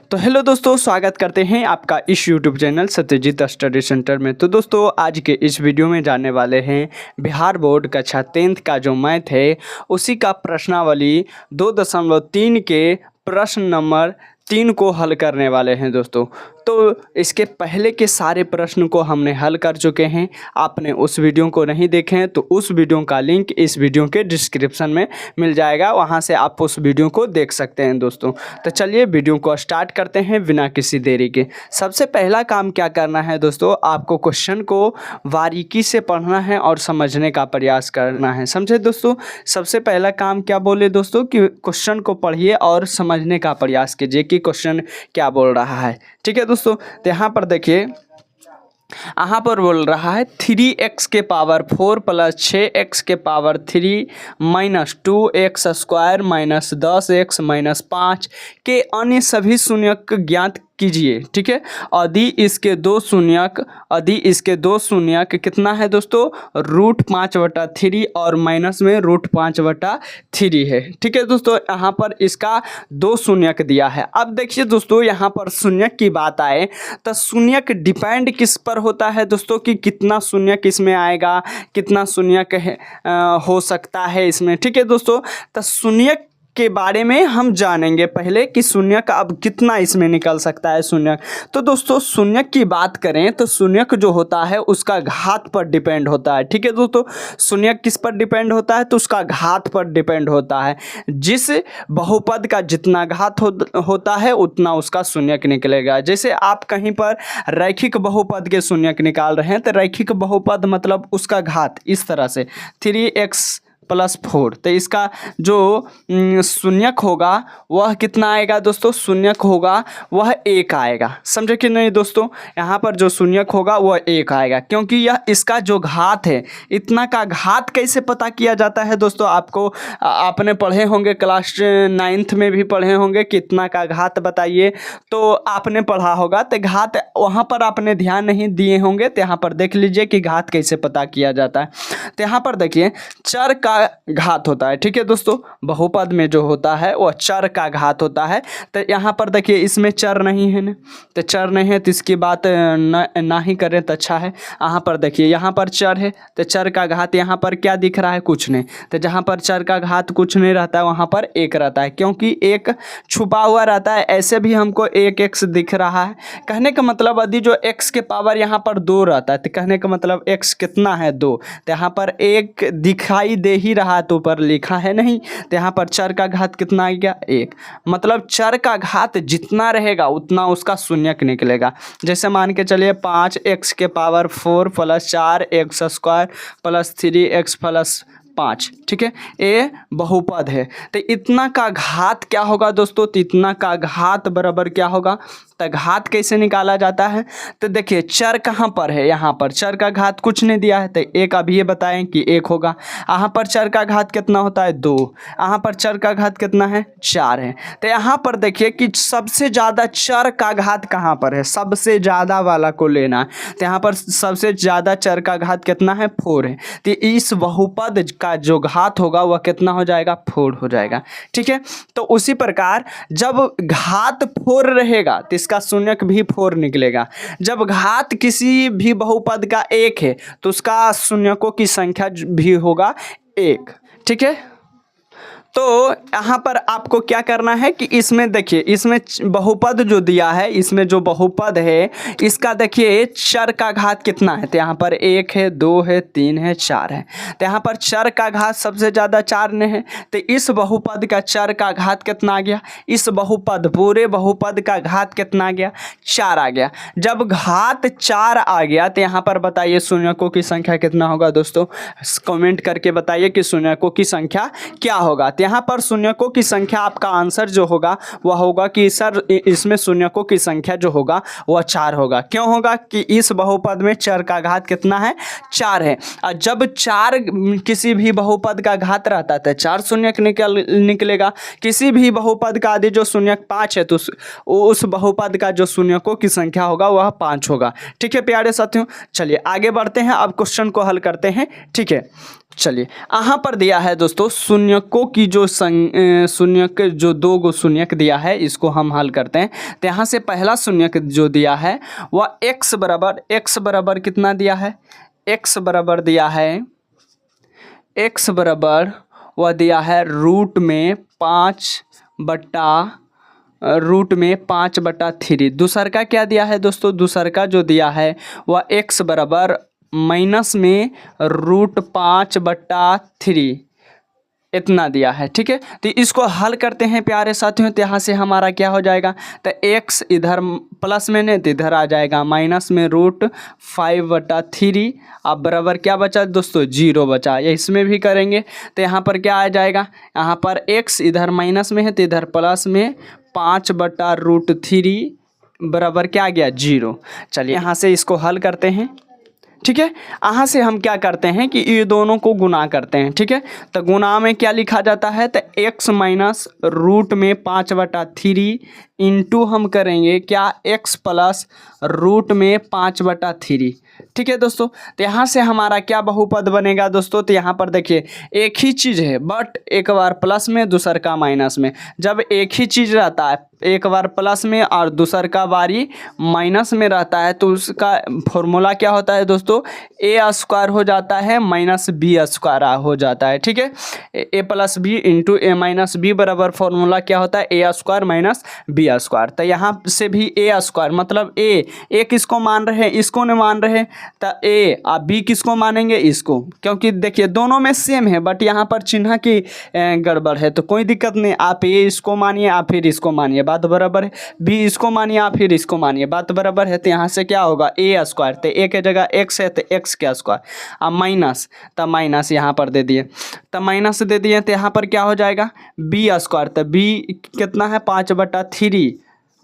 तो हेलो दोस्तों, स्वागत करते हैं आपका इस YouTube channel Satyajit study centre में। तो दोस्तों, आज के इस वीडियो में जानने वाले हैं बिहार बोर्ड कक्षा 10th का जो मैथ है उसी का प्रश्नावली 2.3 के प्रश्न नंबर 3 को हल करने वाले हैं दोस्तों। तो इसके पहले के सारे प्रश्न को हमने हल कर चुके हैं। आपने उस वीडियो को नहीं देखे हैं तो उस वीडियो का लिंक इस वीडियो के डिस्क्रिप्शन में मिल जाएगा, वहां से आप उस वीडियो को देख सकते हैं दोस्तों। तो चलिए वीडियो को स्टार्ट करते हैं बिना किसी देरी के। सबसे पहला काम क्या करना है दोस्तों, आपको क्वेश्चन को बारीकी से पढ़ना है और समझने का प्रयास करना है, समझे दोस्तों। सबसे पहला काम क्या बोले दोस्तों कि क्वेश्चन को पढ़िए और समझने का प्रयास कीजिए कि क्वेश्चन क्या बोल रहा है। ठीक है दोस्तों, तो यहाँ पर देखिए, यहाँ पर बोल रहा है 3x के पावर 4 प्लस 6x के power 3 minus 2x square minus 10x minus 5 के अन्य सभी शून्यक ज्ञात कीजिए। ठीक है, यदि इसके दो शून्यक कितना है दोस्तों, √5/3 और माइनस में √5/3 है। ठीक है दोस्तों, यहाँ पर इसका 2 शून्यक दिया है। अब देखिए दोस्तों, यहाँ पर शून्यक की बात आए तो शून्यक डिपेंड किस पर होता है दोस्तों कि कितना शून्यक इसमें आएगा, कितना शून्यक हो सकता है इसमें। ठीक है दोस्तों, तो शून्यक के बारे में हम जानेंगे पहले कि शून्यक अब कितना इसमें निकल सकता है शून्यक। तो दोस्तों, शून्यक की बात करें तो शून्यक जो होता है उसका घात पर डिपेंड होता है। ठीक है दोस्तों, शून्यक किस पर डिपेंड होता है तो उसका घात पर डिपेंड होता है। जिस बहुपद का जितना घात होता है उतना उसका शून्यक निकलेगा। जैसे आप कहीं पर रैखिक बहुपद के शून्यक निकाल रहे हैं तो रैखिक बहुपद मतलब उसका घात इस तरह से 3x + 4, तो इसका जो शून्यक होगा वह कितना आएगा दोस्तों, शून्यक होगा वह 1 आएगा। समझे कि नहीं दोस्तों, यहाँ पर जो शून्यक होगा वह 1 आएगा, क्योंकि यह इसका जो घात है, इतना का घात कैसे पता किया जाता है दोस्तों, आपने पढ़े होंगे, क्लास 9th में भी पढ़े होंगे, कितना का घात बताइए, तो आपने पढ़ा होगा। तो घात वहाँ पर आपने ध्यान नहीं दिए होंगे, तो यहाँ पर देख लीजिए कि घात कैसे पता किया जाता है। तो यहाँ पर देखिए, चर का घात होता है। ठीक है दोस्तों, बहुपद में जो होता है वह चर का घात होता है। तो यहाँ पर देखिए, इसमें चर नहीं है ना, तो चर नहीं है तो इसकी बात ना ही करें तो अच्छा है। यहाँ पर देखिए, यहाँ पर चर है तो चर का घात यहाँ पर क्या दिख रहा है, कुछ नहीं। तो जहाँ पर चर का घात कुछ नहीं रहता है वहाँ पर 1 रहता है, क्योंकि 1 छुपा हुआ रहता है। ऐसे भी हमको 1x दिख रहा है। कहने का मतलब यदि जो x के पावर यहाँ पर 2 रहता है तो कहने का मतलब x कितना है, 2। तो यहाँ पर 1 दिखाई दे ही रहा तो ऊपर लिखा है नहीं, तो यहाँ पर चर का घात कितना आ गया, 1। मतलब चर का घात जितना रहेगा उतना उसका शून्यक निकलेगा। जैसे मान के चलिए 5x के power 4 plus 4x square plus 3x plus 5। ठीक है, ये बहुपद है। तो इतना का घात क्या होगा दोस्तों, तो इतना का घात बराबर क्या होगा, तो घात कैसे निकाला जाता है, तो देखिए चर कहाँ पर है, यहाँ पर चर का घात कुछ नहीं दिया है, तो 1 अभी ये बताएं कि 1 होगा। यहाँ पर चर का घात कितना होता है, 2। यहाँ पर चर का घात कितना है, 4 है। तो यहाँ पर देखिए कि सबसे ज़्यादा चर का घात कहाँ पर है, सबसे ज़्यादा वाला को लेना है। तो यहाँ पर सबसे ज़्यादा चर का घात कितना है, 4 है। तो इस बहुपद का जो घात होगा वह कितना हो जाएगा, 4 हो जाएगा। ठीक है, तो उसी प्रकार जब घात 4 रहेगा तो इसका शून्यक भी 4 निकलेगा। जब घात किसी भी बहुपद का 1 है तो उसका शून्यकों की संख्या भी होगा 1। ठीक है, तो यहाँ पर आपको क्या करना है कि इसमें देखिए, इसमें बहुपद जो दिया है, इसमें जो बहुपद है इसका देखिए चर का घात कितना है, तो यहाँ पर 1 है, 2 है, 3 है, 4 है। तो यहाँ पर चर का घात सबसे ज़्यादा 4 ने है, तो इस बहुपद का चर का घात कितना आ गया, इस बहुपद पूरे बहुपद का घात कितना आ गया, 4 आ गया। जब घात 4 आ गया तो यहाँ पर बताइए शून्यकों की संख्या कितना होगा दोस्तों, कमेंट करके बताइए कि शून्यकों की संख्या क्या होगा। यहाँ पर शून्यकों की संख्या, आपका आंसर जो होगा वह होगा कि सर इसमें शून्यकों की संख्या जो होगा वह 4 होगा। क्यों होगा कि इस बहुपद में चर का घात कितना है, 4 है। और जब 4 किसी भी बहुपद का घात रहता है तो 4 शून्यक निकलेगा। किसी भी बहुपद का आदि जो शून्यक 5 है तो उस बहुपद का जो शून्यकों की संख्या होगा वह 5 होगा। ठीक है प्यारे साथियों, चलिए आगे बढ़ते हैं, अब क्वेश्चन को हल करते हैं। ठीक है, चलिए यहाँ पर दिया है दोस्तों शून्यकों की जो शून्यक जो 2 गो शून्यक दिया है इसको हम हल करते हैं। तो यहाँ से पहला शून्यक जो दिया है वह x बराबर कितना दिया है, x बराबर दिया है, x बराबर वह दिया है रूट में 5/3। दूसर का क्या दिया है दोस्तों, दूसर का जो दिया है वह x बराबर माइनस में √5/3 इतना दिया है। ठीक है, तो इसको हल करते हैं प्यारे साथियों। तो यहाँ से हमारा क्या हो जाएगा, तो x इधर प्लस में नहीं तो इधर आ जाएगा माइनस में √5/3। अब बराबर क्या बचा दोस्तों, 0 बचा। या इसमें भी करेंगे तो यहाँ पर क्या आ जाएगा, यहाँ पर x इधर माइनस में है तो इधर प्लस में 5/√3 बराबर क्या आ गया, 0। चलिए यहाँ से इसको हल करते हैं। ठीक है, यहाँ से हम क्या करते हैं कि ये दोनों को गुना करते हैं। ठीक है, तो गुना में क्या लिखा जाता है, तो x माइनस रूट में 5/3 इंटू हम करेंगे क्या, x प्लस रूट में 5/3। ठीक है दोस्तों, तो यहाँ से हमारा क्या बहुपद बनेगा दोस्तों, तो यहाँ पर देखिए एक ही चीज़ है बट एक बार प्लस में दूसर का माइनस में। जब एक ही चीज़ रहता है एक बार प्लस में और दूसर का बारी माइनस में रहता है तो उसका फॉर्मूला क्या होता है दोस्तों, a² हो जाता है माइनस b² हो जाता है। ठीक है, a plus b into a minus b बराबर फॉर्मूला क्या होता है, a² माइनस b²। तो यहाँ से भी a² मतलब a किसको मान रहे हैं, इसको नहीं मान रहे, तो a आप b किसको मानेंगे, इसको। क्योंकि देखिए दोनों में सेम है बट यहाँ पर चिन्ह की गड़बड़ है, तो कोई दिक्कत नहीं, आप a इसको मानिए आप फिर इसको मानिए, बात बराबर है। b इसको मानिए आप फिर इसको मानिए, बात बराबर है। तो यहाँ से क्या होगा, a², तो a के जगह x है तो x का स्क्वायर, अब माइनस, तो माइनस यहाँ पर दे दिए, तो माइनस दे दिए तो यहाँ पर क्या हो जाएगा, b², तो b कितना है 5/3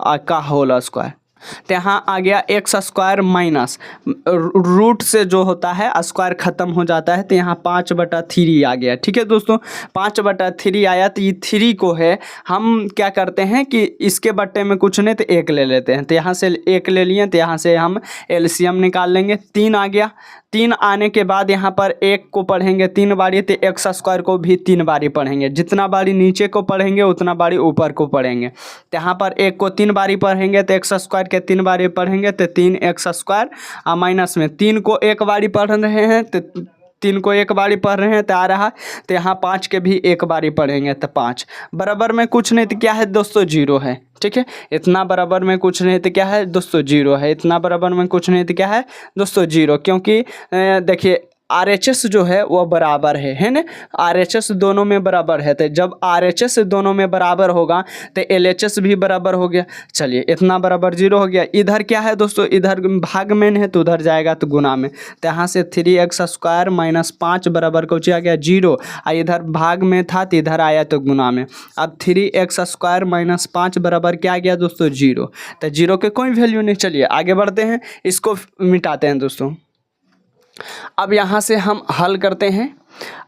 का होल स्क्वायर। तो यहाँ आ गया x² माइनस रूट से जो होता है स्क्वायर ख़त्म हो जाता है, तो यहाँ 5/3 आ गया। ठीक है दोस्तों, 5/3 आया तो ये 3 को है हम क्या करते हैं कि इसके बट्टे में कुछ नहीं तो 1 ले लेते हैं। तो यहाँ से 1 ले लिए तो यहाँ से हम एलसीएम निकाल लेंगे, 3 आ गया। 3 आने के बाद यहाँ पर 1 को पढ़ेंगे 3 बारी तो x² को भी 3 बारी पढ़ेंगे, जितना बारी नीचे को पढ़ेंगे उतना बारी ऊपर को पढ़ेंगे। तो यहाँ पर 1 को 3 बारी पढ़ेंगे तो x² के 3 बारी पढ़ेंगे तो 3x² और माइनस में 3 को 1 बारी पढ़ रहे हैं तो 3 को 1 बारी पढ़ रहे हैं तो आ रहा, तो यहाँ 5 के भी 1 बारी पढ़ेंगे तो 5 बराबर में कुछ नहीं तो क्या है दोस्तों, 0 है। ठीक है, इतना बराबर में कुछ नहीं तो क्या है दोस्तों, 0 है। इतना बराबर में कुछ नहीं तो क्या है दोस्तों, 0। क्योंकि देखिए RHS जो है वो बराबर है ना, RHS दोनों में बराबर है। तो जब RHS दोनों में बराबर होगा तो LHS भी बराबर हो गया। चलिए इतना बराबर 0 हो गया। इधर क्या है दोस्तों, इधर भाग में है तो उधर जाएगा तो गुना में, तो यहाँ से 3x² माइनस 5 बराबर को आ गया 0, और इधर भाग में था तो इधर आया तो गुना में। अब 3x² माइनस 5 बराबर क्या आ गया दोस्तों, 0। तो 0 के कोई वैल्यू नहीं। चलिए आगे बढ़ते हैं, इसको मिटाते हैं दोस्तों। अब यहाँ से हम हल करते हैं।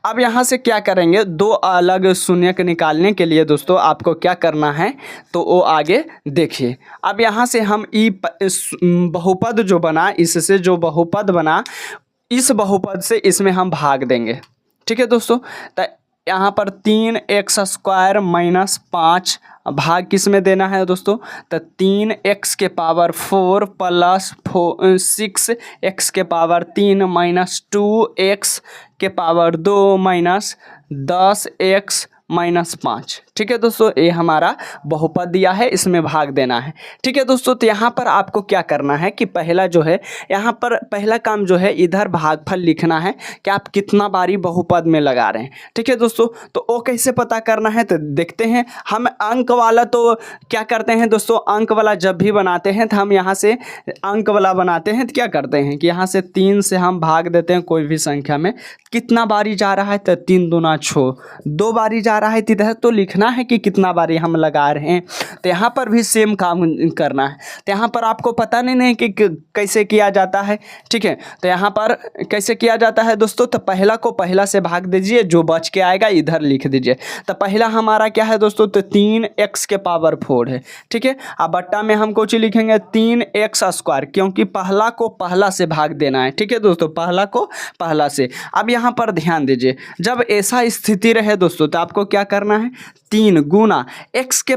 अब यहाँ से क्या करेंगे, 2 अलग शून्यक निकालने के लिए दोस्तों आपको क्या करना है तो वो आगे देखिए। अब यहाँ से हम बहुपद जो बना, इससे जो बहुपद बना इस बहुपद से इसमें हम भाग देंगे। ठीक है दोस्तों, तो यहाँ पर 3x² माइनस 5 भाग किस में देना है दोस्तों, तो 3x के पावर 4 प्लस 6x के पावर 3 माइनस 2x के पावर 2 माइनस 10x माइनस 5। ठीक है दोस्तों, ये हमारा बहुपद दिया है, इसमें भाग देना है। ठीक है दोस्तों, तो यहाँ पर आपको क्या करना है कि पहला जो है यहाँ पर पहला काम जो है इधर भागफल लिखना है कि आप कितना बारी बहुपद में लगा रहे हैं। ठीक है दोस्तों, तो वो कैसे पता करना है तो देखते हैं। हम अंक वाला तो क्या करते हैं दोस्तों, अंक वाला जब भी बनाते हैं तो हम यहाँ से अंक वाला बनाते हैं तो क्या करते हैं कि यहाँ से 3 से हम भाग देते हैं कोई भी संख्या में। कितना बारी जा रहा है तो 3 दूना 6, 2 बारी जा रहा है इधर तो लिखना देखना है कि कितना बारी हम लगा रहे हैं। तो यहाँ पर भी सेम काम करना है। तो यहाँ पर आपको पता नहीं कि कैसे किया जाता है, ठीक है। तो यहाँ पर कैसे किया जाता है दोस्तों, तो पहला को पहला से भाग दीजिए, जो बच के आएगा इधर लिख दीजिए। तो पहला हमारा क्या है दोस्तों, तो 3x⁴ है, ठीक है। अब बट्टा में हम कुछ लिखेंगे 3x², क्योंकि पहला को पहला से भाग देना है, ठीक है दोस्तों, पहला को पहला से। अब यहाँ पर ध्यान दीजिए, जब ऐसा स्थिति रहे दोस्तों तो आपको क्या करना है, 3 गुना x⁴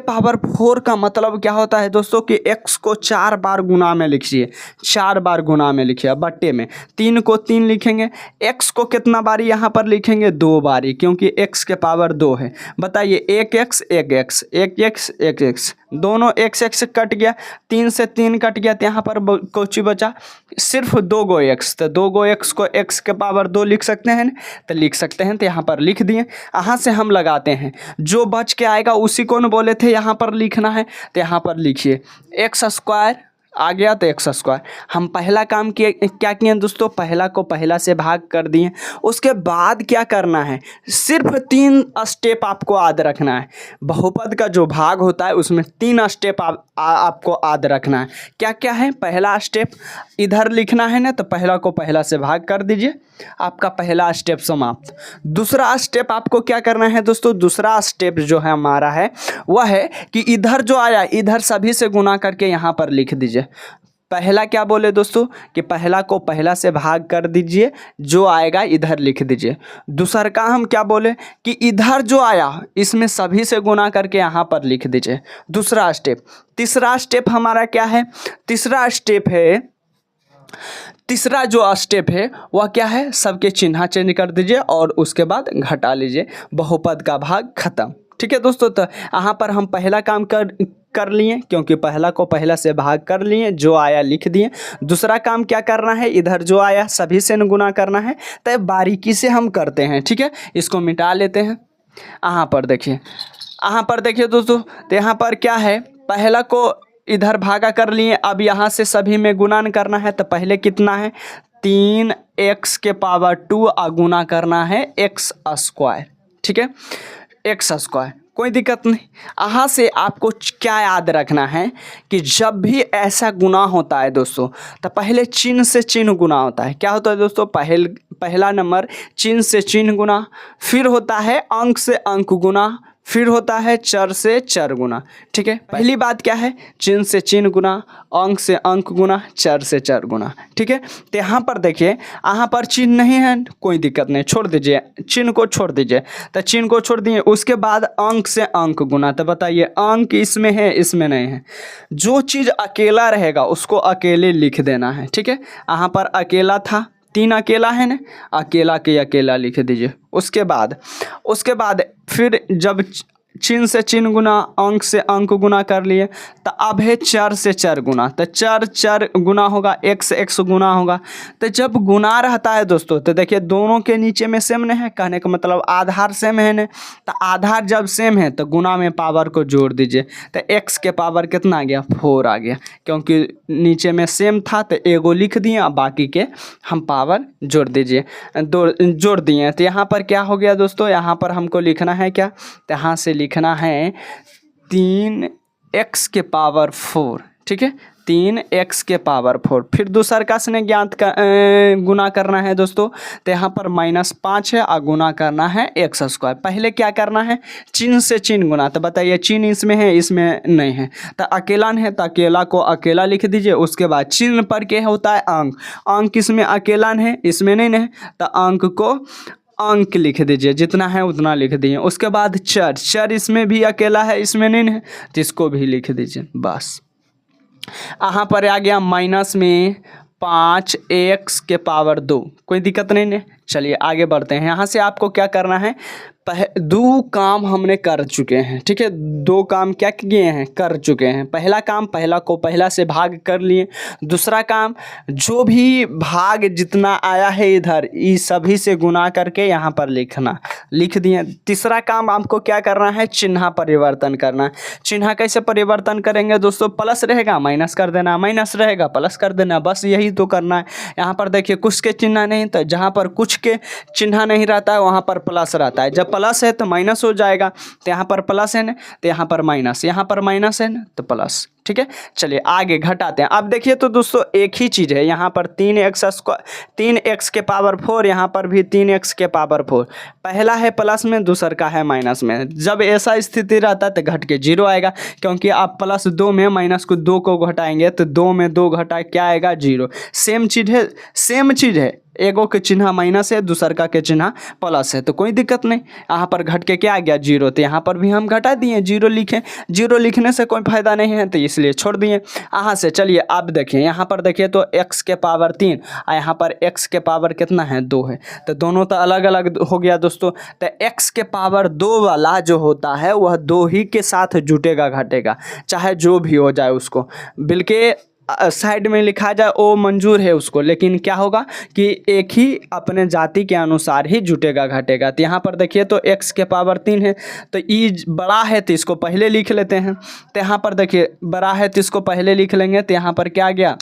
का मतलब क्या होता है दोस्तों कि x को 4 बार गुना में लिखिए, 4 बार गुना में लिखिए। बट्टे में 3 को 3 लिखेंगे, x को कितना बारी यहाँ पर लिखेंगे, 2 बारी, क्योंकि x⁴ 2 है। बताइए 1x 1x 1x 1x, दोनों x कट गया, 3 से 3 कट गया, तो यहाँ पर कुछ बचा सिर्फ 2 गो x। तो 2 गो x को x⁴ 2 लिख सकते हैं, तो लिख सकते हैं। तो यहाँ पर लिख दिए। यहाँ से हम लगाते हैं, जो बच के आएगा उसी को न बोले थे यहाँ पर लिखना है। तो यहाँ पर लिखिए x² आ गया, तो x²। हम पहला काम किए, क्या किए दोस्तों, पहला को पहला से भाग कर दिए। उसके बाद क्या करना है, सिर्फ 3 स्टेप आपको याद रखना है। बहुपद का जो भाग होता है उसमें 3 स्टेप आपको याद रखना है। क्या क्या है, पहला स्टेप इधर लिखना है ना, तो पहला को पहला से भाग कर दीजिए, आपका पहला स्टेप समाप्त। दूसरा स्टेप आपको क्या करना है दोस्तों, दूसरा स्टेप जो है हमारा है वह है कि इधर जो आया इधर सभी से गुना करके यहाँ पर लिख दीजिए। पहला क्या बोले दोस्तों कि पहला को पहला से भाग कर दीजिए, जो आएगा इधर लिख दीजिए। दूसरा का हम क्या बोले कि इधर जो आया इसमें सभी से गुना करके यहाँ पर लिख दीजिए, दूसरा स्टेप। तीसरा स्टेप हमारा क्या है, तीसरा जो स्टेप है वह क्या है, सबके चिन्ह चेंज कर दीजिए और उसके बाद घटा लीजिए, बहुपद का भाग खत्म, ठीक है दोस्तों। तो यहाँ पर हम पहला काम कर लिए, क्योंकि पहला को पहला से भाग कर लिए, जो आया लिख दिए। दूसरा काम क्या करना है, इधर जो आया सभी से गुना करना है। तो बारीकी से हम करते हैं, ठीक है। इसको मिटा लेते हैं। यहाँ पर देखिए दोस्तों, तो यहाँ पर क्या है, पहला को इधर भागा कर लिए, अब यहाँ से सभी में गुणन करना है। तो पहले कितना है, 3x⁴ गुना करना है x², ठीक है, x²। कोई दिक्कत नहीं। यहाँ से आपको क्या याद रखना है कि जब भी ऐसा गुना होता है दोस्तों, तो पहले चिन्ह से चिन्ह गुना होता है। क्या होता है दोस्तों, पहला नंबर चिन्ह से चिन्ह गुना, फिर होता है अंक से अंक गुना, फिर होता है चर से चर गुना, ठीक है। पहली बात क्या है, चिन्ह से चिन्ह गुना, अंक से अंक गुना, चर से चर गुना, ठीक है। तो यहाँ पर देखिए, यहाँ पर चिन्ह नहीं है, कोई दिक्कत नहीं, छोड़ दीजिए, चिन्ह को छोड़ दीजिए। तो चिन्ह को छोड़ दिए, उसके बाद अंक से अंक गुना। तो बताइए अंक इसमें है, इसमें नहीं है। जो चीज़ अकेला रहेगा उसको अकेले लिख देना है, ठीक है। यहाँ पर अकेला था, 3 अकेला है ना, अकेला के अकेला लिख दीजिए। उसके बाद फिर जब चिन्ह से चिन्ह गुना, अंक से अंक गुना कर लिए, तो अब है चर से चर गुना। तो चर गुना होगा, एक से एक गुना होगा। तो जब गुना रहता है दोस्तों, तो देखिए दोनों के नीचे में सेम नहीं है, कहने का मतलब आधार सेम है ना। तो आधार जब सेम है तो गुना में पावर को जोड़ दीजिए। तो x के पावर कितना आ गया, 4 आ गया, क्योंकि नीचे में सेम था तो एगो लिख दिए, अब बाकी के हम पावर जोड़ दिए। तो यहाँ पर क्या हो गया दोस्तों, यहाँ पर हमको लिखना है क्या, तो यहाँ से लिखना है 3x⁴, ठीक है, 3x⁴। फिर दूसर का से ज्ञात का गुना करना है दोस्तों। तो यहाँ पर -5 है और गुना करना है x²। पहले क्या करना है, चिन्ह से चिन्ह गुना। तो बताइए चिन्ह इसमें है, इसमें नहीं है। तो अकेला है तो अकेला को अकेला लिख दीजिए। उसके बाद चिन्ह पर क्या होता है, अंक इसमें अकेला है, इसमें नहीं है, तो अंक को अंक लिख दीजिए, जितना है उतना लिख दीजिए। उसके बाद चर इसमें भी अकेला है, इसमें नहीं है, तो इसको भी लिख दीजिए। बस यहाँ पर आ गया माइनस में 5x⁴। कोई दिक्कत नहीं है। चलिए आगे बढ़ते हैं। यहाँ से आपको क्या करना है, 2 काम हमने कर चुके हैं, ठीक है। 2 काम क्या किए हैं, कर चुके हैं। पहला काम, पहला को पहला से भाग कर लिए। दूसरा काम, जो भी भाग जितना आया है इधर, इस सभी से गुना करके यहाँ पर लिख दिए। तीसरा काम आपको क्या करना है, चिन्ह परिवर्तन करना। चिन्ह कैसे परिवर्तन करेंगे दोस्तों, प्लस रहेगा माइनस कर देना, माइनस रहेगा प्लस कर देना, बस यही तो करना है। यहाँ पर देखिए कुछ के चिन्ह नहीं, तो जहाँ पर कुछ के चिन्ह नहीं रहता है वहाँ पर प्लस रहता है। जब प्लस है तो माइनस हो जाएगा, तो यहाँ पर प्लस है ना तो यहाँ पर माइनस, यहाँ पर माइनस है ना तो प्लस। ठीक है, चलिए आगे घटाते हैं। अब देखिए तो दोस्तों एक ही चीज़ है, यहाँ पर 3x के पावर 4, यहाँ पर भी 3x के पावर 4। पहला है प्लस में, दूसर का है माइनस में। जब ऐसा स्थिति रहता है तो घट के 0 आएगा, क्योंकि आप +2 में माइनस को 2 को घटाएंगे तो 2 में 2 घटा क्या आएगा 0। सेम चीज़ है, सेम चीज़ है, एगो के चिन्ह माइनस है, दूसर का के चिन्ह प्लस है, तो कोई दिक्कत नहीं। यहाँ पर घट के क्या आ गया 0, तो यहाँ पर भी हम घटा दिए, 0 लिखे। 0 लिखने से कोई फायदा नहीं है तो इसलिए छोड़ दिए। यहाँ से चलिए अब देखिए, यहाँ पर देखिए तो x के पावर 3 और यहाँ पर x के पावर कितना है 2 है, तो दोनों तो अलग अलग हो गया दोस्तों। तो x के पावर 2 वाला जो होता है वह 2 ही के साथ जुटेगा घटेगा, चाहे जो भी हो जाए उसको, बल्कि साइड में लिखा जाए वो मंजूर है उसको, लेकिन क्या होगा कि एक ही अपने जाति के अनुसार ही जुटेगा घटेगा। तो यहाँ पर देखिए तो x के पावर 3 है, तो ई बड़ा है तो इसको पहले लिख लेते हैं। तो यहाँ पर देखिए बड़ा है तो इसको पहले लिख लेंगे, तो यहाँ पर क्या आ गया,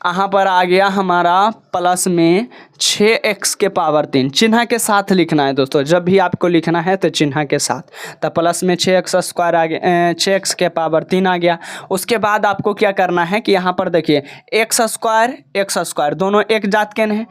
यहाँ पर आ गया हमारा प्लस में 6x के पावर 3। चिन्ह के साथ लिखना है दोस्तों, जब भी आपको लिखना है तो चिन्ह के साथ। तो प्लस में 6x स्क्वायर आ गया, 6x के पावर 3 आ गया। उसके बाद आपको क्या करना है कि यहाँ पर देखिए x स्क्वायर दोनों एक जात के हैं।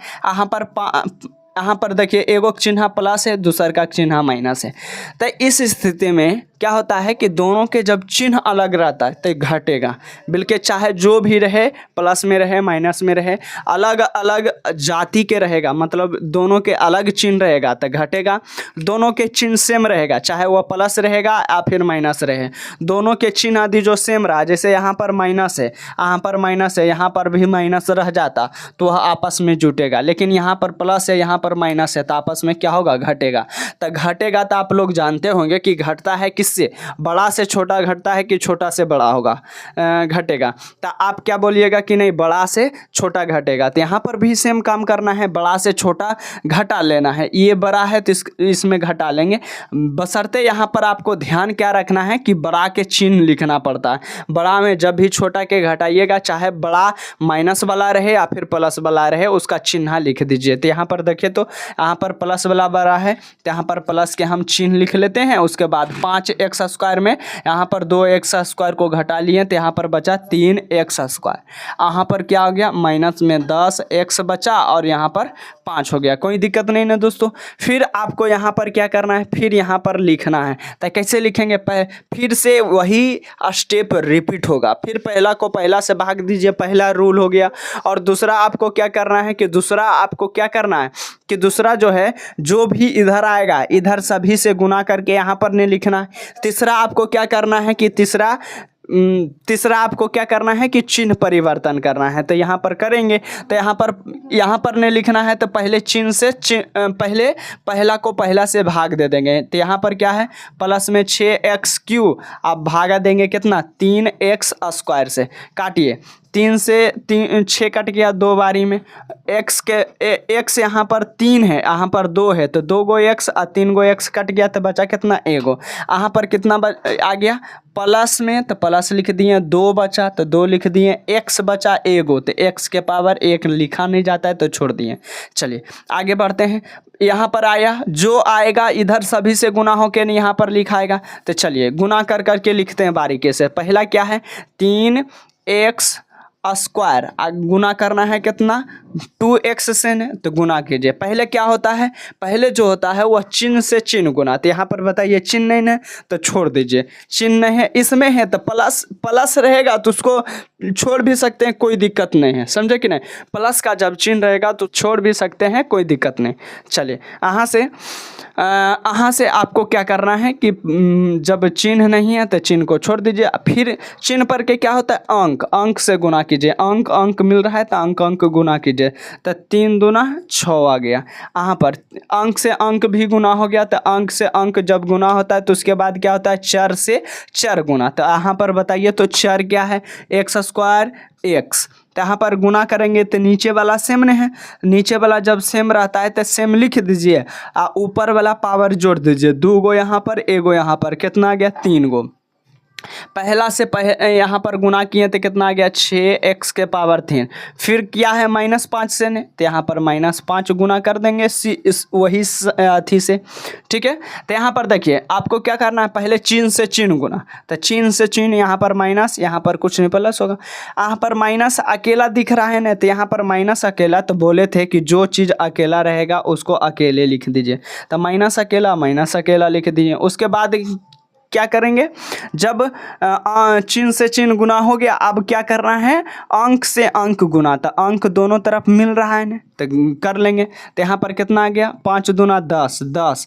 यहाँ पर देखिए एगो चिन्ह प्लस है, दूसर का चिन्ह माइनस है। तो इस स्थिति में क्या होता है कि दोनों के जब चिन्ह अलग रहता है तो घटेगा, बल्कि चाहे जो भी रहे, प्लस में रहे माइनस में रहे, अलग अलग जाति के रहेगा, मतलब दोनों के अलग चिन्ह रहेगा तो घटेगा। दोनों के चिन्ह सेम रहेगा, चाहे वह प्लस रहेगा या फिर माइनस रहे, दोनों के चिन्ह आदि जो सेम रहा, जैसे यहाँ पर माइनस है, यहाँ पर माइनस है, यहाँ पर भी माइनस रह जाता तो वह आपस में जुटेगा। लेकिन यहाँ पर प्लस है, यहाँ पर माइनस है, तो आपस में क्या होगा घटेगा। तो घटेगा तो आप लोग जानते होंगे कि घटता है किससे, बड़ा से छोटा घटता है कि छोटा से बड़ा होगा घटेगा। तो आप क्या बोलिएगा कि नहीं बड़ा से छोटा घटेगा, तो यहाँ पर भी सेम काम करना है, बड़ा से छोटा घटा लेना है। ये बड़ा है तो इसमें घटा लेंगे, बशर्ते यहाँ पर आपको ध्यान क्या रखना है कि बड़ा के चिन्ह लिखना पड़ता है। बड़ा में जब भी छोटा के घटाइएगा, चाहे बड़ा माइनस वाला रहे या फिर प्लस वाला रहे, उसका चिन्ह लिख दीजिए। तो यहाँ पर देखिए तो यहाँ पर प्लस वाला बड़ा है तो यहाँ पर प्लस के हम चिन्ह लिख लेते हैं। उसके बाद 5x स्क्वायर में यहाँ पर 2x स्क्वायर को घटा लिए तो यहाँ पर बचा 3x स्क्वायर। यहाँ पर क्या हो गया माइनस में 10x बचा और यहाँ पर 5 हो गया। कोई दिक्कत नहीं ना दोस्तों। फिर आपको यहाँ पर क्या करना है, फिर यहाँ पर लिखना है। तो कैसे लिखेंगे, फिर से वही स्टेप रिपीट होगा। फिर पहला को पहला से भाग दीजिए, पहला रूल हो गया। और दूसरा आपको क्या करना है कि दूसरा जो है जो भी इधर आएगा इधर सभी से गुना करके यहाँ पर नहीं लिखना है। तीसरा आपको क्या करना है कि तीसरा आपको क्या करना है कि चिन्ह परिवर्तन करना है। तो यहाँ पर करेंगे तो यहाँ पर नहीं लिखना है, तो पहले चिन्ह से पहले पहला को पहला से भाग दे देंगे। तो यहाँ पर क्या है प्लस में 6x³ आप भागा देंगे कितना 3x स्क्वायर से। काटिए 3 से 6 कट गया 2 बारी में। x यहाँ पर 3 है, यहाँ पर 2 है, तो 2 गो x और 3 गो x कट गया तो बचा कितना एगो। यहाँ पर कितना आ गया प्लस में, तो प्लस लिख दिए, 2 बचा तो 2 लिख दिए, x बचा एगो, तो x के पावर 1 लिखा नहीं जाता है तो छोड़ दिए। चलिए आगे बढ़ते हैं। यहाँ पर आया, जो आएगा इधर सभी से गुना होकर यहाँ पर लिखाएगा। तो चलिए गुना कर करके लिखते हैं बारीकी से। पहला क्या है 3x स्क्वायर, गुना करना है कितना 2x से ने, तो गुना कीजिए। पहले क्या होता है, पहले जो होता है वह चिन्ह से चिन्ह गुना। तो यहाँ पर बताइए चिन्ह नहीं है तो छोड़ दीजिए, चिन्ह नहीं है इसमें है तो प्लस रहेगा तो उसको छोड़ भी सकते हैं, कोई दिक्कत नहीं है, समझे कि नहीं। प्लस का जब चिन्ह रहेगा तो छोड़ भी सकते हैं, कोई दिक्कत नहीं। चलिए यहाँ से आपको क्या करना है कि जब चिन्ह नहीं है तो चिन्ह को छोड़ दीजिए। फिर चिन्ह पर के क्या होता है अंक से गुना कीजिए। अंक मिल रहा है तो अंक गुना कीजिए, तो 3 दूना 6 आ गया। यहाँ पर अंक से अंक भी गुना हो गया, तो अंक से अंक जब गुना होता है तो उसके बाद क्या होता है चर से चर गुना। तो यहाँ पर बताइए तो चर क्या है x स्क्वायर x। तो यहाँ पर गुना करेंगे तो नीचे वाला सेम नहीं है, नीचे वाला जब सेम रहता है तो सेम लिख दीजिए, ऊपर वाला पावर जोड़ दीजिए। 2 गो यहाँ पर, एगो यहाँ पर, कितना आ गया 3 गो। पहला से यहाँ पर गुना किए तो कितना आ गया 6x के पावर 3। फिर क्या है -5 से ने, तो यहाँ पर -5 गुना कर देंगे इस वही अथी से। ठीक है, तो यहाँ पर देखिए आपको क्या करना है, पहले चिन्ह से चिन्ह गुना, तो चिन्ह से चिन्ह यहाँ पर माइनस, यहाँ पर कुछ नहीं प्लस होगा। यहाँ पर माइनस अकेला दिख रहा है ना, तो यहाँ पर माइनस अकेला, तो बोले थे कि जो चीज़ अकेला रहेगा उसको अकेले लिख दीजिए, तो माइनस अकेला लिख दीजिए। उसके बाद क्या करेंगे, जब चिन्ह से चिन्ह गुना हो गया, अब क्या करना है, अंक से अंक गुना, तो अंक दोनों तरफ मिल रहा है ना, तो कर लेंगे। तो यहाँ पर कितना आ गया, 5 दूना 10,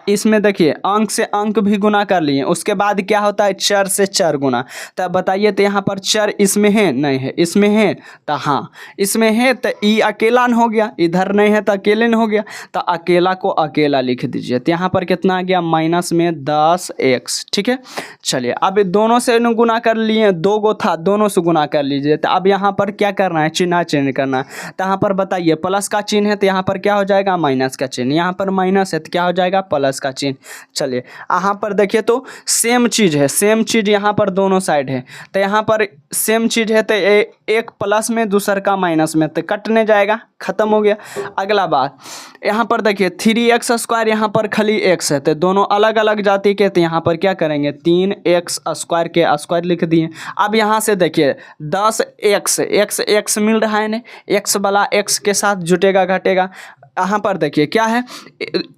इसमें देखिए अंक से अंक भी गुना कर लिए। उसके बाद क्या होता है, चर से चर गुना। तो बताइए, तो यहाँ पर चर इसमें है नहीं है, इसमें है तो हाँ, इसमें है तो ई अकेला न हो गया, इधर नहीं है तो अकेले न हो गया, तो अकेला को अकेला लिख दीजिए। तो यहाँ पर कितना आ गया, माइनस में 10x। ठीक है, चलिए अब दोनों से गुना कर लिए, 2 गो था, दोनों से गुना कर लीजिए। तो अब यहाँ पर क्या करना है, चिन्ह चेंज करना है। तो यहाँ पर बताइए, प्लस का चिन्ह है तो यहाँ पर क्या हो जाएगा, माइनस का चिन्ह, यहाँ पर माइनस है तो क्या हो जाएगा, प्लस का चिन्ह। चलिए यहाँ पर देखिए तो सेम चीज़ है, सेम चीज़ यहाँ पर दोनों साइड है, तो यहाँ पर सेम चीज़ है तो एक प्लस में दूसर का माइनस में, तो कटने जाएगा, खत्म हो गया। अगला बात यहाँ पर देखिए 3x², यहाँ पर खाली x है, तो दोनों अलग अलग जाति के, तो यहाँ पर क्या करेंगे, 3x² के स्क्वायर लिख दिए। अब यहाँ से देखिए 10x मिल रहा है ना, x वाला x के साथ जुटेगा घटेगा। यहाँ पर देखिए क्या है,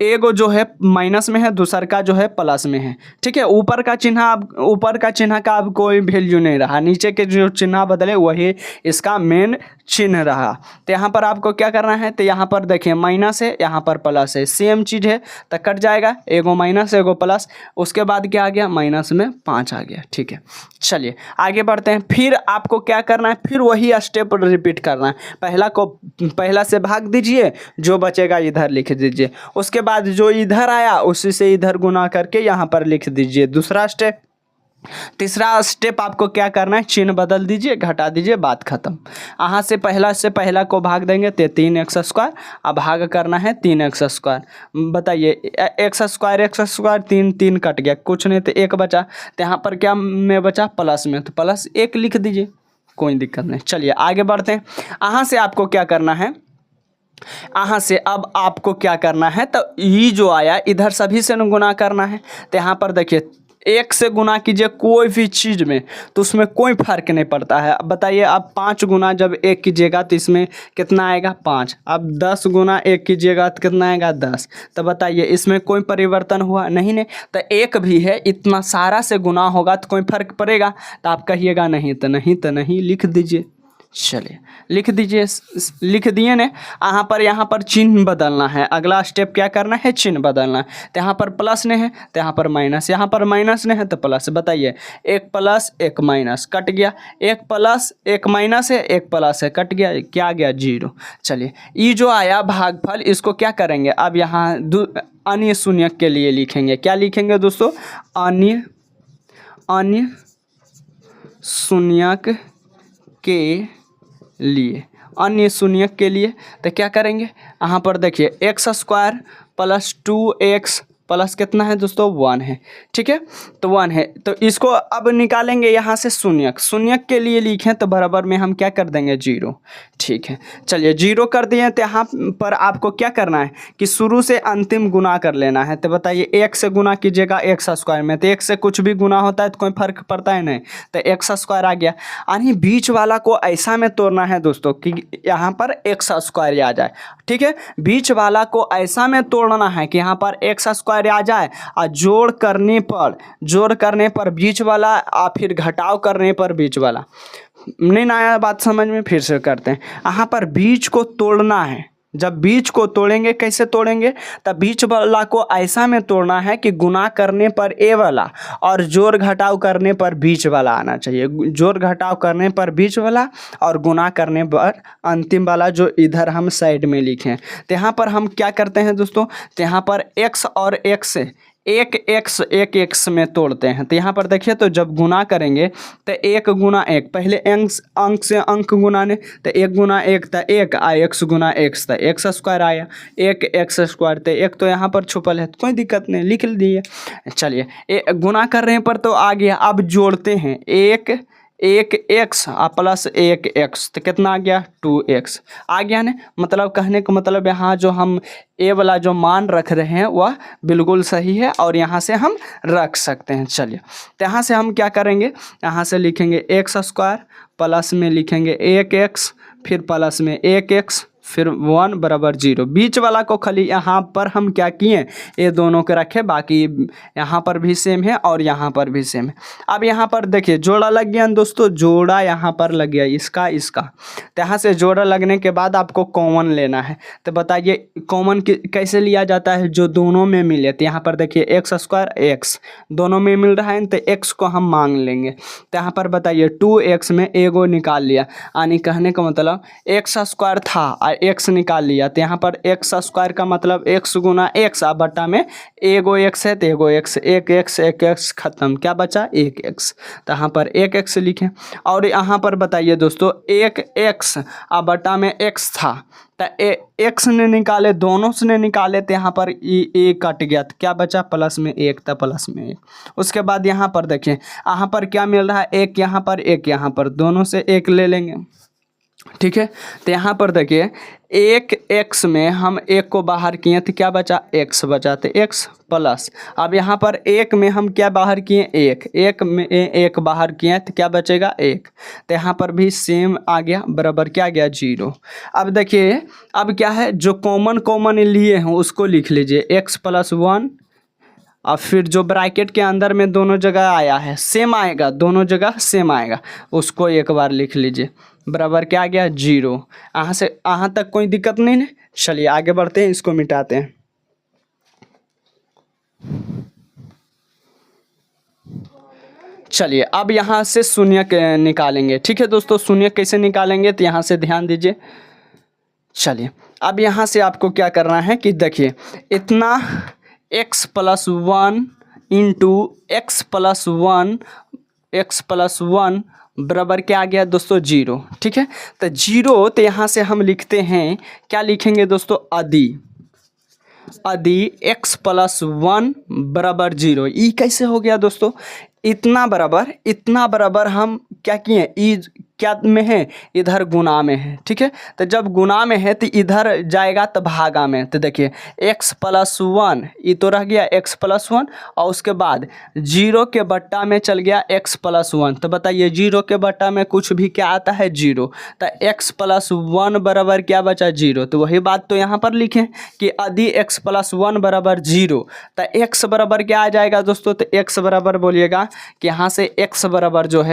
एगो जो है माइनस में है, दूसर का जो है प्लस में है। ठीक है, ऊपर का चिन्ह का अब कोई वैल्यू नहीं रहा, नीचे के जो चिन्ह बदले वही इसका मेन चिन्ह रहा। तो यहाँ पर आपको क्या करना है, तो यहाँ पर देखिए माइनस है, यहाँ पर प्लस है, सेम चीज़ है तो कट जाएगा, एगो माइनस एगो प्लस। उसके बाद क्या आ गया, माइनस में 5 आ गया। ठीक है, चलिए आगे बढ़ते हैं। फिर आपको क्या करना है, फिर वही स्टेप रिपीट करना है। पहला से भाग दीजिए, जो बचेगा इधर लिख दीजिए। उसके बाद जो इधर आया उसी से इधर गुना करके यहाँ पर लिख दीजिए, दूसरा स्टेप। तीसरा स्टेप आपको क्या करना है, चिन्ह बदल दीजिए, घटा दीजिए, बात खत्म। यहाँ से पहला को भाग देंगे तो 3x², अब भाग करना है 3x²। बताइए x², 3 कट गया, कुछ नहीं तो 1 बचा, तो यहाँ पर क्या में बचा, प्लस में, तो प्लस 1 लिख दीजिए, कोई दिक्कत नहीं। चलिए आगे बढ़ते हैं। यहाँ से आपको क्या करना है, यहाँ से अब आपको क्या करना है, तो ये जो आया इधर सभी से गुना करना है। तो यहाँ पर देखिए 1 से गुना कीजिए कोई भी चीज़ में तो उसमें कोई फर्क नहीं पड़ता है। अब बताइए, अब 5 गुना जब 1 कीजिएगा तो इसमें कितना आएगा, 5। अब 10 गुना 1 कीजिएगा तो कितना आएगा, 10। तो बताइए इसमें कोई परिवर्तन हुआ नहीं। तो 1 भी है, इतना सारा से गुना होगा तो कोई फर्क पड़ेगा, तो आप कहिएगा नहीं तो नहीं लिख दीजिए। चलिए लिख दीजिए, लिख दिए ने। यहाँ पर चिन्ह बदलना है, अगला स्टेप क्या करना है, चिन्ह बदलना है। तो यहाँ पर प्लस ने है तो यहाँ पर माइनस, यहाँ पर माइनस ने है तो प्लस। बताइए 1 प्लस 1 माइनस, कट गया, 1 प्लस 1 माइनस है, 1 प्लस है, कट गया, क्या आ गया, 0। चलिए ये जो आया भागफल, इसको क्या करेंगे, अब यहाँ अन्य शून्यक के लिए लिखेंगे। क्या लिखेंगे दोस्तों, अन्य शून्यक के लिए, अन्य शून्यक के लिए। तो क्या करेंगे, यहाँ पर देखिए x² प्लस 2x प्लस कितना है दोस्तों, 1 है। ठीक है, तो 1 है, तो इसको अब निकालेंगे यहाँ से शून्यक के लिए लिखें तो बराबर में हम क्या कर देंगे, 0। ठीक है, चलिए 0 कर दिए। तो यहाँ पर आपको क्या करना है कि शुरू से अंतिम गुना कर लेना है। तो बताइए 1 से गुना कीजिएगा x² में, तो 1 से कुछ भी गुना होता है तो कोई फर्क पड़ता है नहीं, तो x² आ गया। यानी बीच वाला को ऐसा में तोड़ना है दोस्तों कि यहाँ पर x² आ जाए। ठीक है, बीच वाला को ऐसा में तोड़ना है कि यहाँ पर x² आ जाए, और जोड़ करने पर बीच वाला, और फिर घटाव करने पर बीच वाला। नहीं आया बात समझ में, फिर से करते हैं। यहाँ पर बीच को तोड़ना है, जब बीच को तोड़ेंगे, कैसे तोड़ेंगे, तब बीच वाला को ऐसा में तोड़ना है कि गुना करने पर ए वाला और जोड़ घटाव करने पर बीच वाला आना चाहिए। जोड़ घटाव करने पर बीच वाला और गुना करने पर अंतिम वाला, जो इधर हम साइड में लिखे हैं। तो यहाँ पर हम क्या करते हैं दोस्तों, तो यहाँ पर x और x एक एक्स में तोड़ते हैं। तो यहाँ पर देखिए, तो जब गुना करेंगे तो 1 गुना 1, पहले अंक से अंक गुनाने, तो 1 गुना 1 था 1, एक्स गुना एक्स था एक्स स्क्वायर आया, 1 एक्स स्क्वायर। तो 1 तो यहाँ पर छुपल है, तो कोई दिक्कत नहीं, लिख दिए। चलिए गुना कर रहे हैं पर तो आ गया। अब जोड़ते हैं, 1 एक्स प्लस 1 एक्स, तो कितना आ गया 2x आ गया ना। मतलब कहने का मतलब यहाँ जो हम ए वाला जो मान रख रहे हैं वह बिल्कुल सही है और यहाँ से हम रख सकते हैं। चलिए, तो यहाँ से हम क्या करेंगे, यहाँ से लिखेंगे एक्स स्क्वायर, प्लस में लिखेंगे 1x, फिर प्लस में 1x, फिर 1 बराबर 0। बीच वाला को खाली यहाँ पर हम क्या किए, ये दोनों के रखे, बाकी यहाँ पर भी सेम है और यहाँ पर भी सेम है। अब यहाँ पर देखिए जोड़ा लग गया दोस्तों, जोड़ा यहाँ पर लग गया इसका इसका। तो यहाँ से जोड़ा लगने के बाद आपको कॉमन लेना है। तो बताइए कॉमन कैसे लिया जाता है, जो दोनों में मिले। तो यहाँ पर देखिए एक्स स्क्वायर एक्स दोनों में मिल रहा है, तो एक्स को हम मांग लेंगे। तो यहाँ पर बताइए 2x में एगो निकाल लिया, यानी कहने का मतलब एक्स स्क्वायर था एक्स निकाल लिया। तो यहाँ पर एक्स स्क्वायर का मतलब एक्स गुना एक्स, आ बटा में एगो एक्स है तो एगो एक्स, एक एक्स खत्म, क्या बचा 1x। तो यहाँ पर 1x लिखें। और यहाँ पर बताइए दोस्तों 1x आ बटा में x था, तो एक्स ने निकाले, दोनों से ने निकाले, तो यहाँ पर ए कट गया, तो क्या बचा प्लस में 1 था, प्लस में 1। उसके बाद यहाँ पर देखें, यहाँ पर क्या मिल रहा है, 1 यहाँ पर 1 यहाँ पर, दोनों से 1 ले लेंगे। ठीक है, तो यहाँ पर देखिए 1x में हम 1 को बाहर किए तो क्या बचा x बचा, तो x प्लस। अब यहाँ पर 1 में हम क्या बाहर किए 1 में 1 बाहर किए तो क्या बचेगा 1। तो यहाँ पर भी सेम आ गया, बराबर क्या गया 0। अब देखिए अब क्या है, जो कॉमन लिए हैं उसको लिख लीजिए, x प्लस 1। अब फिर जो ब्रैकेट के अंदर में दोनों जगह आया है सेम आएगा, दोनों जगह सेम आएगा, उसको एक बार लिख लीजिए, बराबर क्या आ गया 0। यहाँ से यहाँ तक कोई दिक्कत नहीं है। चलिए आगे बढ़ते हैं, इसको मिटाते हैं। चलिए अब यहाँ से शून्य निकालेंगे। ठीक है दोस्तों, शून्य कैसे निकालेंगे, तो यहाँ से ध्यान दीजिए। चलिए अब यहाँ से आपको क्या करना है कि देखिए इतना x plus 1 into x plus 1 बराबर क्या आ गया दोस्तों 0। ठीक है, तो 0, तो यहाँ से हम लिखते हैं, क्या लिखेंगे दोस्तों, यदि x प्लस 1 बराबर 0। ई कैसे हो गया दोस्तों, इतना बराबर हम क्या किए, ई क्या में है, इधर गुना में है। ठीक है, तो जब गुना में है तो इधर जाएगा तो भागा में। तो देखिए x प्लस 1, ये तो रह गया x प्लस 1, और उसके बाद 0 के बट्टा में चल गया x प्लस 1। तो बताइए 0 के बट्टा में कुछ भी क्या आता है 0, तो x प्लस 1 बराबर क्या बचा 0। तो वही बात तो यहाँ पर लिखें कि यदि x प्लस 1 बराबर 0, तो x बराबर क्या आ जाएगा दोस्तों, तो x बराबर बोलिएगा कि यहाँ से x बराबर जो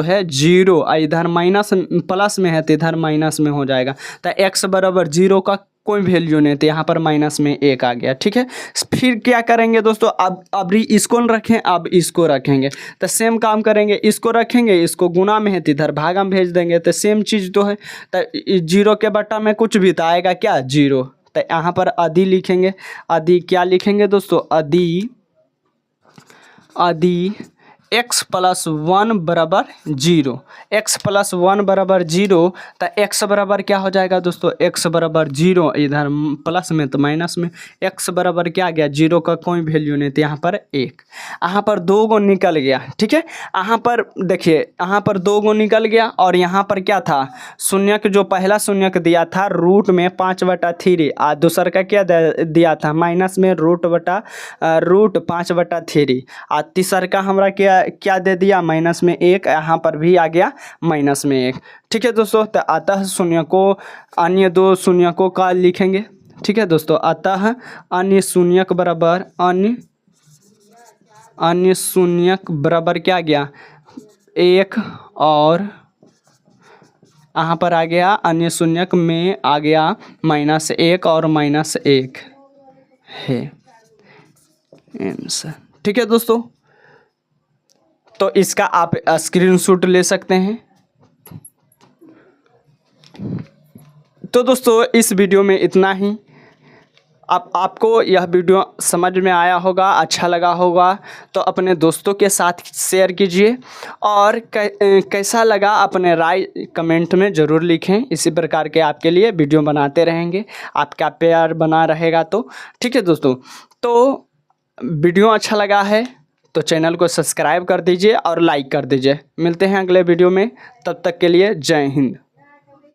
है 0, इधर माइनस प्लस में है तो इधर माइनस में हो जाएगा। तो x बराबर 0 का कोई वैल्यू नहीं, तो यहाँ पर माइनस में 1 आ गया। ठीक है, फिर क्या करेंगे दोस्तों, अब इसको रखें, अब इसको रखेंगे, तो सेम काम करेंगे, इसको रखेंगे, इसको गुना में है तो इधर भागा में भेज देंगे, तो सेम चीज़ तो है। तो 0 के बट्टा में कुछ भी तो आएगा क्या 0। तो यहाँ पर यदि लिखेंगे, यदि क्या लिखेंगे दोस्तों, यदि x प्लस 1 बराबर 0, x प्लस 1 बराबर 0, तो x बराबर क्या हो जाएगा दोस्तों, x बराबर 0, इधर प्लस में तो माइनस में, x बराबर क्या आ गया 0 का कोई वैल्यू नहीं, तो यहाँ पर 1। यहाँ पर 2 गो निकल गया। ठीक है, यहाँ पर देखिए, यहाँ पर 2 गो निकल गया, और यहाँ पर क्या था, शून्यक जो पहला शून्यक दिया था रूट में 5/3, और दूसर का क्या दिया था माइनस में रूट 5/3, और तीसर का हमारा क्या दे दिया माइनस में 1, यहाँ पर भी आ गया माइनस में 1। ठीक है दोस्तों, तो अतः शून्यकों अन्य 2 शून्यकों का लिखेंगे। ठीक है दोस्तों, अतः अन्य शून्यक बराबर अन्य शून्यक बराबर क्या आ गया 1, और यहाँ पर आ गया अन्य शून्यक में आ गया -1 और -1 है आंसर। ठीक है दोस्तों, तो इसका आप स्क्रीनशॉट ले सकते हैं। तो दोस्तों इस वीडियो में इतना ही। आपको यह वीडियो समझ में आया होगा, अच्छा लगा होगा तो अपने दोस्तों के साथ शेयर कीजिए और कैसा लगा अपने राय कमेंट में ज़रूर लिखें। इसी प्रकार के आपके लिए वीडियो बनाते रहेंगे, आपका प्यार बना रहेगा तो ठीक है दोस्तों। तो वीडियो अच्छा लगा है तो चैनल को सब्सक्राइब कर दीजिए और लाइक कर दीजिए। मिलते हैं अगले वीडियो में, तब तक के लिए जय हिंद।